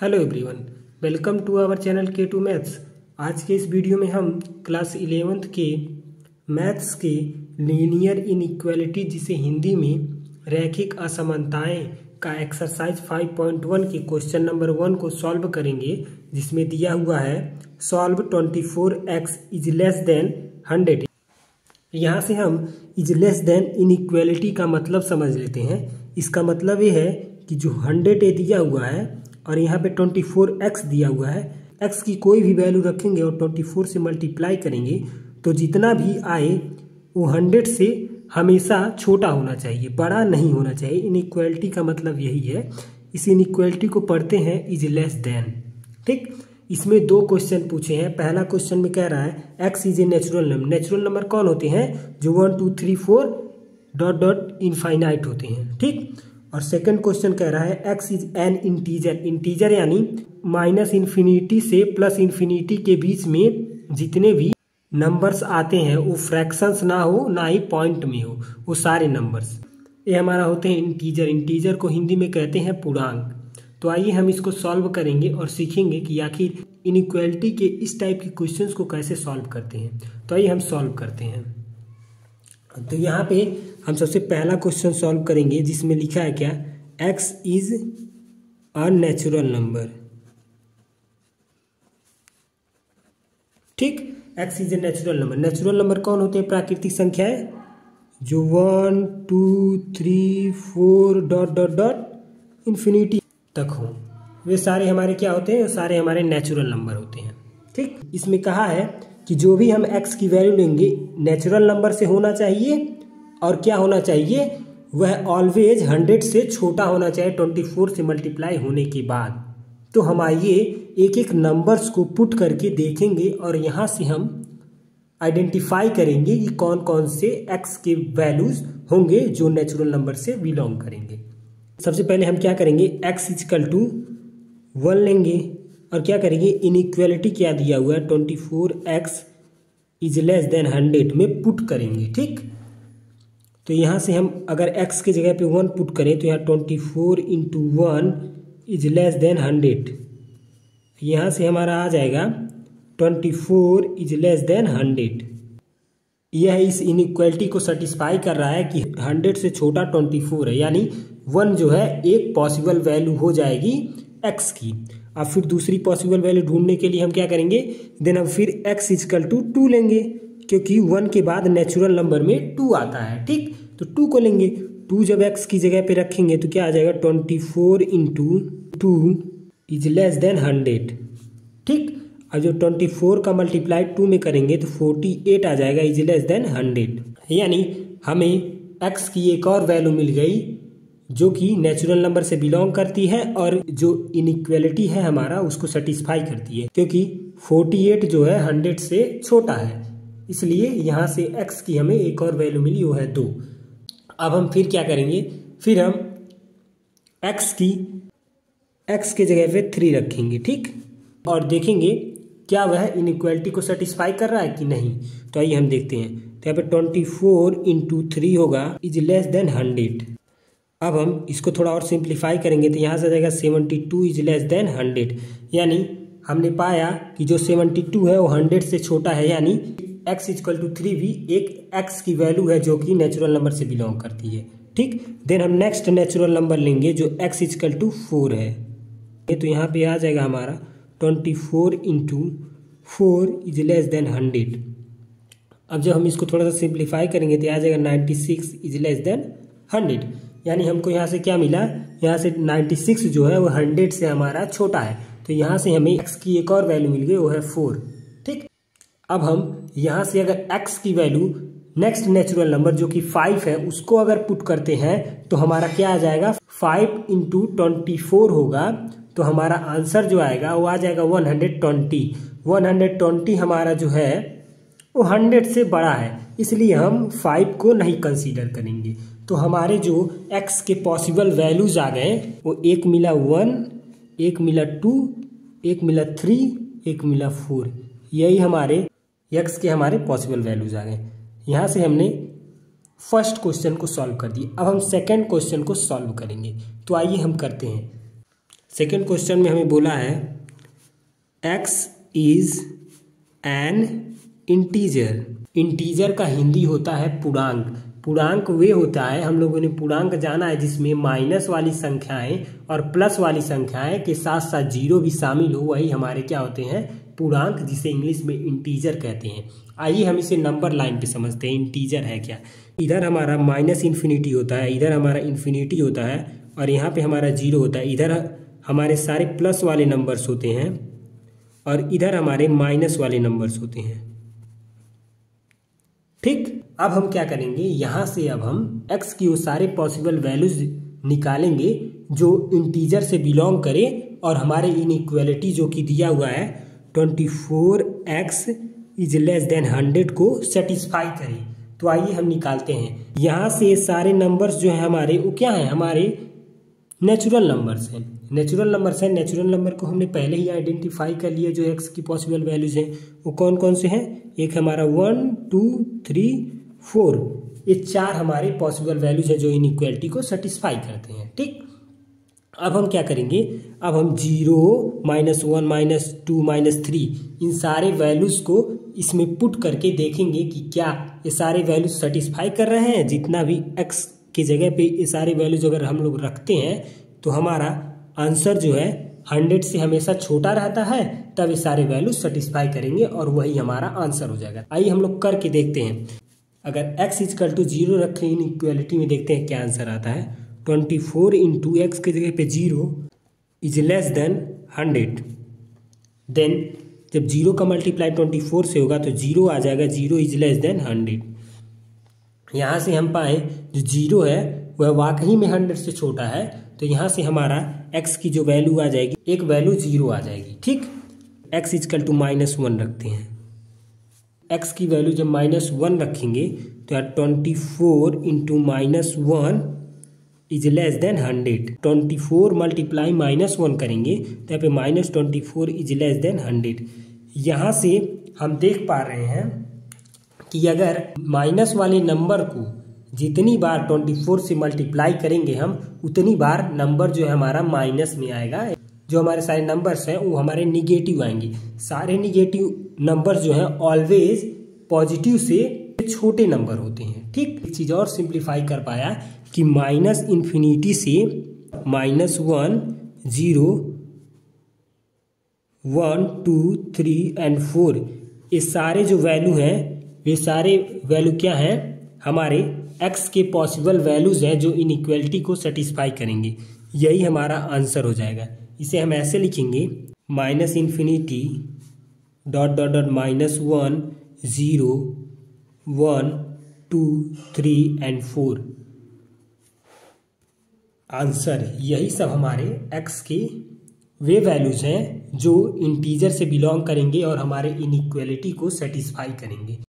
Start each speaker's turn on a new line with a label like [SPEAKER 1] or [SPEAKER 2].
[SPEAKER 1] Hello everyone, welcome to our channel K2 maths. आज के इस वीडियो में हम क्लास 11th के मैथ्स के लीनियर इनइक्वालिटी जिसे हिंदी में रैखिक असमानताएं का एक्सरसाइज 5.1 के क्वेश्चन नंबर 1 को सॉल्व करेंगे, जिसमें दिया हुआ है solve 24x is less than 100। यहाँ से हम इज लेस देन इनइक्वालिटी का मतलब समझ लेते हैं। इसका मतलब ये है कि जो 100 दिया हुआ है और यहाँ पे 24x दिया हुआ है, x की कोई भी वैल्यू रखेंगे और 24 से मल्टीप्लाई करेंगे तो जितना भी आए वो 100 से हमेशा छोटा होना चाहिए, बड़ा नहीं होना चाहिए। इनइक्वालिटी का मतलब यही है। इस इनइक्वालिटी को पढ़ते हैं इज लेस देन। ठीक, इसमें दो क्वेश्चन पूछे हैं। पहला क्वेश्चन में कह रहा है x is a natural number. Natural number कौन होते हैं? जो 1 2 3 4 डॉट डॉट इनफाइनाइट होते हैं। ठीक, और सेकंड क्वेश्चन कह रहा है x is an integer. Integer यानी माइनस इन्फिनिटी से प्लस इन्फिनिटी के बीच में जितने भी नंबर्स आते हैं वो फ्रैक्शंस ना हो, ना ही पॉइंट में हो, वो सारे नंबर्स ये हमारा होते हैं इंटीजर। इंटीजर को हिंदी में कहते हैं पूर्णांक। तो आइए हम इसको सॉल्व करेंगे और सीखेंगे कि आखिर इनइक्वालिटी के इस टाइप के क्वेश्चंस को कैसे सॉल्व करते हैं। तो आइए हम सॉल्व करते हैं। तो यहाँ पे हम सबसे पहला क्वेश्चन सॉल्व करेंगे, जिसमें लिखा है क्या? x is a natural number. ठीक, x is a natural number. Natural number कौन होते हैं? प्राकृतिक संख्याएं जो 1 2 3 4 डॉट डॉट डॉट इन्फिनिटी तक हो, वे सारे हमारे क्या होते हैं? वो सारे हमारे नेचुरल नंबर होते हैं। ठीक, इसमें कहा है कि जो भी हम x की वैल्यू लेंगे नेचुरल नंबर से होना चाहिए और क्या होना चाहिए? वह ऑलवेज 100 से छोटा होना चाहिए 24 से मल्टीप्लाई होने के बाद। तो हम आइए एक एक नंबर्स को पुट करके देखेंगे और यहाँ से हम आइडेंटिफाई करेंगे कि कौन कौन से x के वैल्यूज होंगे जो नेचुरल नंबर से बिलोंग करेंगे। सबसे पहले हम क्या करेंगे? x इक्वल टू 1 लेंगे और क्या करेंगे? इनइक्वालिटी क्या दिया हुआ है? 24x इज लेस देन 100 में पुट करेंगे। ठीक, तो यहाँ से हम अगर x के जगह पे 1 पुट करें तो यहाँ 24 इंटू 1 इज लेस देन 100। यहाँ से हमारा आ जाएगा 24 इज लेस देन 100। यह इस इनइक्वालिटी को सेटिस्फाई कर रहा है कि 100 से छोटा 24 है, यानी 1 जो है एक पॉसिबल वैल्यू हो जाएगी x की। अब फिर दूसरी पॉसिबल वैल्यू ढूंढने के लिए हम क्या करेंगे? देन हम फिर x इक्वल टू 2 लेंगे, क्योंकि 1 के बाद नेचुरल नंबर में 2 आता है। ठीक, तो 2 को लेंगे। 2 जब x की जगह पे रखेंगे तो क्या आ जाएगा? 24 इंटू 2 इज लेस देन 100। ठीक, अब जो 24 का मल्टीप्लाई 2 में करेंगे तो 48 आ जाएगा इज लेस देन 100। यानी हमें x की एक और वैल्यू मिल गई जो कि नेचुरल नंबर से बिलोंग करती है और जो इनइक्वालिटी है हमारा उसको सेटिस्फाई करती है, क्योंकि 48 जो है 100 से छोटा है, इसलिए यहाँ से x की हमें एक और वैल्यू मिली, वो है 2। अब हम फिर क्या करेंगे? फिर हम x के जगह पे 3 रखेंगे। ठीक, और देखेंगे क्या वह इनइक्वालिटी को सेटिस्फाई कर रहा है कि नहीं। तो आइए हम देखते हैं। तो यहाँ पे 24 इंटू 3 होगा इज लेस देन 100। अब हम इसको थोड़ा और सिंप्लीफाई करेंगे तो यहाँ से आ जाएगा 72 इज लेस देन 100। यानी हमने पाया कि जो 72 है वो 100 से छोटा है, यानी x इक्वल टू 3 भी एक x की वैल्यू है जो कि नेचुरल नंबर से बिलोंग करती है। ठीक, देन हम नेक्स्ट नेचुरल नंबर लेंगे जो x इक्वल टू 4 है। तो यहाँ पे आ जाएगा हमारा 24 इंटू 4 इज लेस देन 100। अब जब हम इसको थोड़ा सा सिंप्लीफाई करेंगे तो आ जाएगा 96 इज लेस देन 100। यानी हमको यहाँ से क्या मिला? यहाँ से 96 जो है वो 100 से हमारा छोटा है, तो यहाँ से हमें x की एक और वैल्यू मिल गई, वो है 4। ठीक, अब हम यहाँ से अगर x की वैल्यू नेक्स्ट नेचुरल नंबर जो कि 5 है उसको अगर पुट करते हैं तो हमारा क्या आ जाएगा? 5 इंटू 24 होगा। तो हमारा आंसर जो आएगा वो आ जाएगा 120। 120 हमारा जो है वो 100 से बड़ा है, इसलिए हम 5 को नहीं कंसीडर करेंगे। तो हमारे जो x के पॉसिबल वैल्यूज आ गए वो एक मिला 1, एक मिला 2, एक मिला 3, एक मिला 4। यही हमारे x के हमारे पॉसिबल वैल्यूज आ गए। यहाँ से हमने फर्स्ट क्वेश्चन को सॉल्व कर दिया। अब हम सेकंड क्वेश्चन को सॉल्व करेंगे। तो आइए हम करते हैं। सेकेंड क्वेश्चन में हमें बोला है x is an integer. Integer का हिंदी होता है पूर्णांक। पूर्णांक वे होता है, हम लोगों ने पूर्णांक जाना है जिसमें माइनस वाली संख्याएं और प्लस वाली संख्याएं के साथ साथ जीरो भी शामिल हो, वही हमारे क्या होते हैं, पूर्णांक, जिसे इंग्लिश में इंटीजर कहते हैं। आइए हम इसे नंबर लाइन पे समझते हैं इंटीजर है क्या। इधर हमारा माइनस इन्फिनिटी होता है, इधर हमारा इन्फिनिटी होता है और यहाँ पे हमारा जीरो होता है। इधर हमारे सारे प्लस वाले नंबर्स होते हैं और इधर हमारे माइनस वाले नंबर्स होते हैं। ठीक, अब हम क्या करेंगे, यहाँ से अब हम x की वो सारे पॉसिबल वैल्यूज निकालेंगे जो इंटीजर से बिलोंग करे और हमारे इनइक्वालिटी जो कि दिया हुआ है 24x इज लेस देन 100 को सेटिस्फाई करे। तो आइए हम निकालते हैं। यहाँ से सारे नंबर्स जो है हमारे वो क्या है, हमारे नेचुरल नंबर्स हैं। नेचुरल नंबर्स हैं, नेचुरल नंबर को हमने पहले ही आइडेंटिफाई कर लिया जो x की पॉसिबल वैल्यूज हैं। वो कौन कौन से हैं, एक हमारा 1 2 3 4, ये 4 हमारे पॉसिबल वैल्यूज हैं जो इनइक्वालिटी को सेटिस्फाई करते हैं। ठीक, अब हम क्या करेंगे, अब हम 0 -1 -2 -3 इन सारे वैल्यूज को इसमें पुट करके देखेंगे कि क्या ये सारे वैल्यूज सेटिस्फाई कर रहे हैं। जितना भी x की जगह पे ये सारे वैल्यूज अगर हम लोग रखते हैं तो हमारा आंसर जो है 100 से हमेशा छोटा रहता है, तब ये सारे वैल्यूज सेटिस्फाई करेंगे और वही हमारा आंसर हो जाएगा। आइए हम लोग करके देखते हैं। अगर x इक्वल टू 0 रखें इनइक्वालिटी में, देखते हैं क्या आंसर आता है। 24 इंटू एक्स की जगह पे 0 इज लेस देन 100। देन जब 0 का मल्टीप्लाई 24 से होगा तो 0 आ जाएगा, 0 इज लेस देन 100। यहाँ से हम पाए जो 0 है वह वाकई में 100 से छोटा है, तो यहाँ से हमारा x की जो वैल्यू आ जाएगी, एक वैल्यू 0 आ जाएगी। ठीक, x इक्वल टू -1 रखते हैं। x की वैल्यू जब -1 रखेंगे तो यार 24 into -1 is less than 100। 24 multiply -1 करेंगे तो यहाँ पे -24 इज लेस देन 100। यहाँ से हम देख पा रहे हैं कि अगर माइनस वाले नंबर को जितनी बार 24 से मल्टीप्लाई करेंगे हम, उतनी बार नंबर जो है हमारा माइनस में आएगा। जो हमारे सारे नंबर्स हैं वो हमारे निगेटिव आएंगे। सारे निगेटिव नंबर्स जो हैं ऑलवेज पॉजिटिव से छोटे नंबर होते हैं। ठीक, एक चीज़ और सिंप्लीफाई कर पाया कि माइनस इन्फिनिटी से -1 0 1 2 3 एंड 4, ये सारे जो वैल्यू हैं वे सारे वैल्यू क्या हैं, हमारे x के पॉसिबल वैल्यूज हैं जो इनइक्वालिटी को सेटिस्फाई करेंगे। यही हमारा आंसर हो जाएगा। इसे हम ऐसे लिखेंगे, minus infinity dot dot dot -1 0 1 2 3 and 4। Answer यही सब हमारे x के वे वैल्यूज हैं जो इंटीजर से बिलोंग करेंगे और हमारे इनइक्वालिटी को सेटिस्फाई करेंगे।